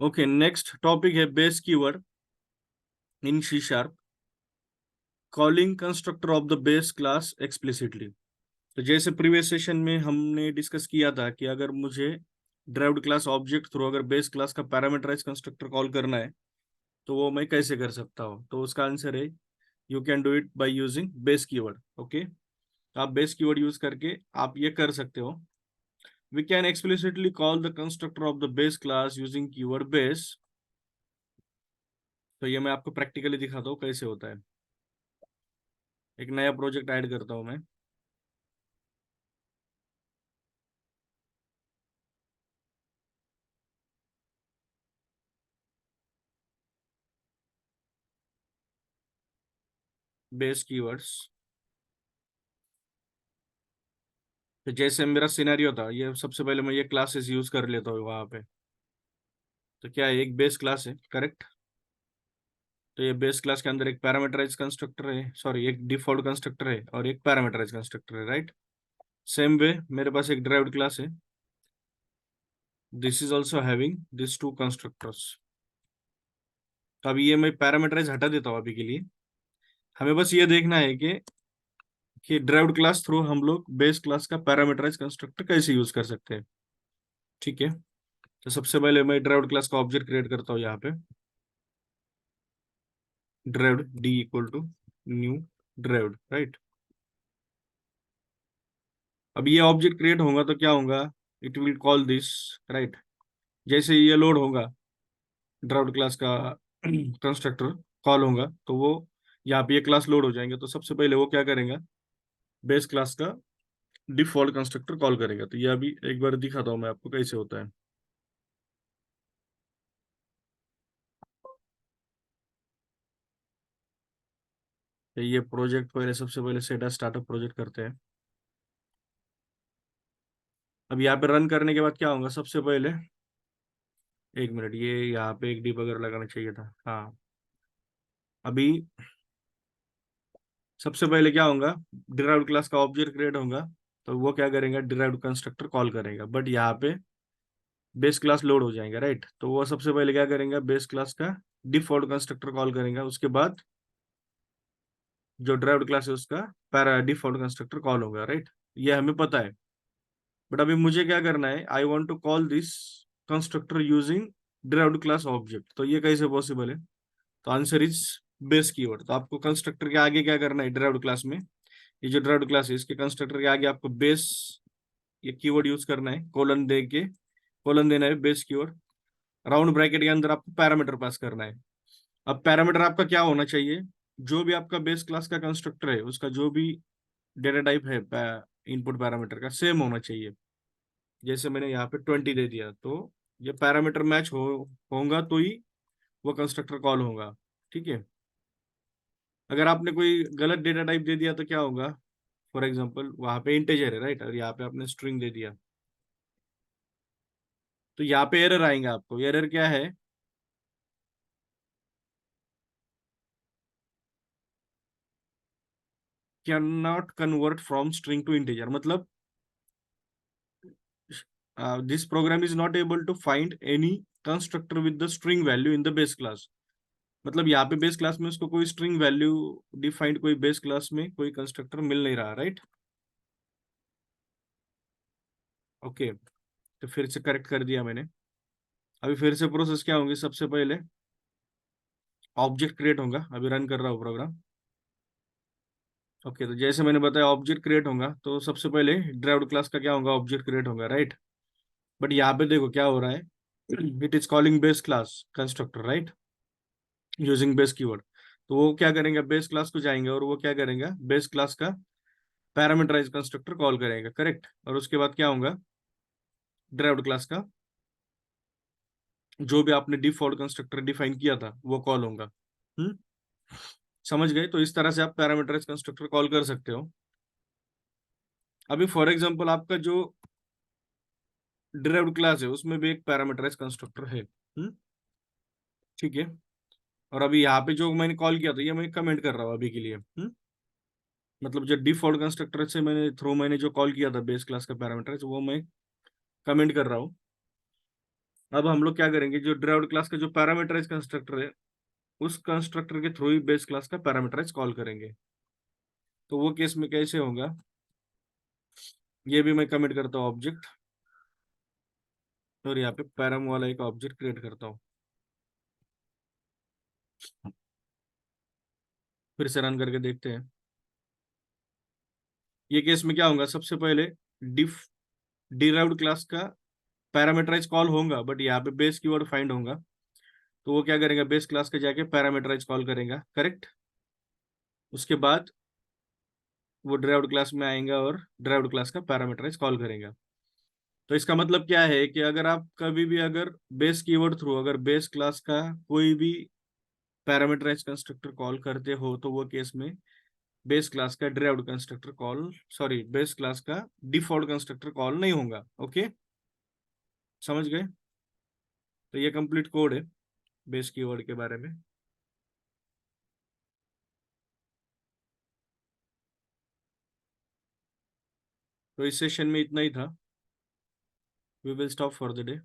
Okay, next topic है base keyword in C sharp, calling constructor of the base class explicitly. तो जैसे previous session में हमने discuss किया था कि अगर मुझे ड्राइव्ड क्लास ऑब्जेक्ट थ्रू अगर बेस क्लास का पैरामीटराइज कंस्ट्रक्टर कॉल करना है तो वो मैं कैसे कर सकता हूँ। तो उसका आंसर है you can do it by using base keyword. Okay, आप बेस कीवर्ड यूज करके आप ये कर सकते हो। We can explicitly call the constructor of the base class using keyword base. तो ये मैं आपको प्रैक्टिकली दिखाता हूँ कैसे होता है। एक नया प्रोजेक्ट ऐड करता हूँ मैं। Base keywords. तो जैसे मेरा सिनेरियो था, ये सबसे पहले मैं ये क्लासेस यूज कर लेता हूँ वहां पे। तो क्या है, एक बेस क्लास है, करेक्ट। तो ये बेस क्लास के अंदर एक पैरामीटराइज कंस्ट्रक्टर है, सॉरी एक डिफॉल्ट कंस्ट्रक्टर है और एक पैरामीटराइज कंस्ट्रक्टर है, राइट। सेम वे मेरे पास एक ड्राइव्ड क्लास है, this is also having this two constructors. तो अभी ये मैं पैरामीटराइज हटा देता हूँ अभी के लिए। हमें बस ये देखना है कि ड्राइव्ड क्लास थ्रू हम लोग बेस क्लास का पैरामीटराइज कंस्ट्रक्टर कैसे यूज कर सकते हैं। ठीक है, तो सबसे पहले मैं ड्राइव्ड क्लास का ऑब्जेक्ट क्रिएट करता हूँ यहाँ पे। Derived D equal to new derived, right. अब ये ऑब्जेक्ट क्रिएट होगा तो क्या होगा, it will call this, right. जैसे ये लोड होगा, ड्राइव्ड क्लास का कंस्ट्रक्टर कॉल होगा तो वो यहाँ पे ये क्लास लोड हो जाएंगे। तो सबसे पहले वो क्या करेंगे, बेस क्लास का डिफॉल्ट कंस्ट्रक्टर कॉल करेगा। तो ये अभी एक बार दिखाता हूँ मैं आपको कैसे होता है। तो ये प्रोजेक्ट पहले सबसे पहले सेटा स्टार्टअप प्रोजेक्ट करते हैं। अब यहाँ पे रन करने के बाद क्या होगा, सबसे पहले एक मिनट, ये यहाँ पे एक डिबगर लगाना चाहिए था, हाँ। अभी सबसे पहले क्या होगा, डिराइव्ड क्लास का ऑब्जेक्ट क्रिएट होगा तो वो क्या करेगा, डिराइव्ड कंस्ट्रक्टर कॉल करेगा। बट यहाँ पे बेस क्लास लोड हो जाएगा, राइट। तो वो सबसे पहले क्या करेंगे, बेस क्लास का डिफॉल्ट कंस्ट्रक्टर कॉल करेंगे, उसके बाद जो ड्राइव्ड क्लास है उसका पैरा डिफॉल्ट कंस्ट्रक्टर कॉल होगा, राइट। ये हमें पता है। बट अभी मुझे क्या करना है, I want to call this constructor using derived class object. तो ये कैसे पॉसिबल है, तो आंसर इज बेस कीवर्ड। तो आपको कंस्ट्रक्टर के आगे क्या करना है, ड्राइव्ड क्लास में ये जो ड्राइव्ड क्लास है इसके कंस्ट्रक्टर के आगे आपको बेस ये कीवर्ड यूज करना है, कोलन दे के, कोलन देना है बेस कीवर्ड। राउंड ब्रैकेट के अंदर आपको पैरामीटर पास करना है। अब पैरामीटर आपका क्या होना चाहिए, जो भी आपका बेस क्लास का कंस्ट्रक्टर है उसका जो भी डेटा टाइप है इनपुट पैरामीटर का सेम होना चाहिए। जैसे मैंने यहाँ पे 20 दे दिया तो ये पैरामीटर मैच होगा तो ही वो कंस्ट्रक्टर कॉल होगा। ठीक है, अगर आपने कोई गलत डेटा टाइप दे दिया तो क्या होगा, फॉर एग्जाम्पल वहां पे इंटेजर है, राइट, और यहाँ पे आपने स्ट्रिंग दे दिया तो यहाँ पे एरर आएंगे आपको। एरर क्या है, can not convert from string to integer. मतलब this program is not able to find any constructor with the string value in the base class. मतलब यहाँ पे बेस क्लास में उसको कोई स्ट्रिंग वैल्यू डिफाइंड कोई बेस क्लास में कोई कंस्ट्रक्टर मिल नहीं रहा, राइट। ओके, तो फिर से करेक्ट कर दिया मैंने। अभी फिर से प्रोसेस क्या होंगे, सबसे पहले ऑब्जेक्ट क्रिएट होगा, अभी रन कर रहा हूँ प्रोग्राम। ओके, तो जैसे मैंने बताया ऑब्जेक्ट क्रिएट होगा तो सबसे पहले ड्राइव्ड क्लास का क्या होगा, ऑब्जेक्ट क्रिएट होगा, राइट। बट यहाँ पे देखो क्या हो रहा है, it is calling base class constructor, right, using base keyword. तो वो क्या करेंगे, बेस क्लास को जाएंगे और वो क्या करेंगे, बेस क्लास का पैरामीटराइज कंस्ट्रक्टर कॉल करेंगे, करेक्ट। और उसके बाद क्या होगा, ड्राइव्ड क्लास का जो भी आपने डिफॉल्ट कंस्ट्रक्टर डिफाइन किया था वो कॉल होगा। हम्म, समझ गए। तो इस तरह से आप पैरामीटराइज कंस्ट्रक्टर कॉल कर सकते हो। अभी फॉर एग्जांपल आपका जो डिराइव्ड क्लास है उसमें भी एक पैरामीटराइज कंस्ट्रक्टर है। ठीक है, और अभी यहाँ पे जो मैंने कॉल किया था ये मैं कमेंट कर रहा हूँ अभी के लिए। मतलब जो डिफॉल्ट कंस्ट्रक्टर से मैंने जो कॉल किया था बेस क्लास का पैरामीटर वो मैं कमेंट कर रहा हूँ। अब हम लोग क्या करेंगे, जो डिराइव्ड क्लास का जो पैरामीटराइज कंस्ट्रक्टर है, उस कंस्ट्रक्टर के थ्रू ही बेस क्लास का पैरामीटराइज कॉल करेंगे। तो वो केस में कैसे होगा, ये भी मैं कमिट करता हूँ ऑब्जेक्ट, और यहाँ पे पैराम वाला एक ऑब्जेक्ट क्रिएट करता हूँ। फिर से रन करके देखते हैं। ये केस में क्या होगा, सबसे पहले डिफ डिराइव्ड क्लास का पैरामीटराइज कॉल होगा, बट यहाँ पे बेस कीवर्ड फाइंड होगा। तो वो क्या करेंगे, बेस क्लास के जाके पैरामीटराइज कॉल करेगा, करेक्ट। उसके बाद वो डिराइव्ड क्लास में आएगा और डिराइव्ड क्लास का पैरामीटराइज कॉल करेगा। तो इसका मतलब क्या है कि अगर आप कभी भी अगर बेस कीवर्ड थ्रू अगर बेस क्लास का कोई भी पैरामीटराइज कंस्ट्रक्टर कॉल करते हो, तो वो केस में बेस क्लास का derived constructor call, sorry, base class का डिफॉल्ट कंस्ट्रक्टर कॉल नहीं होगा। ओके, समझ गए। तो ये कंप्लीट कोड है बेस कीवर्ड के बारे में। तो इस सेशन में इतना ही था। We will stop for the day.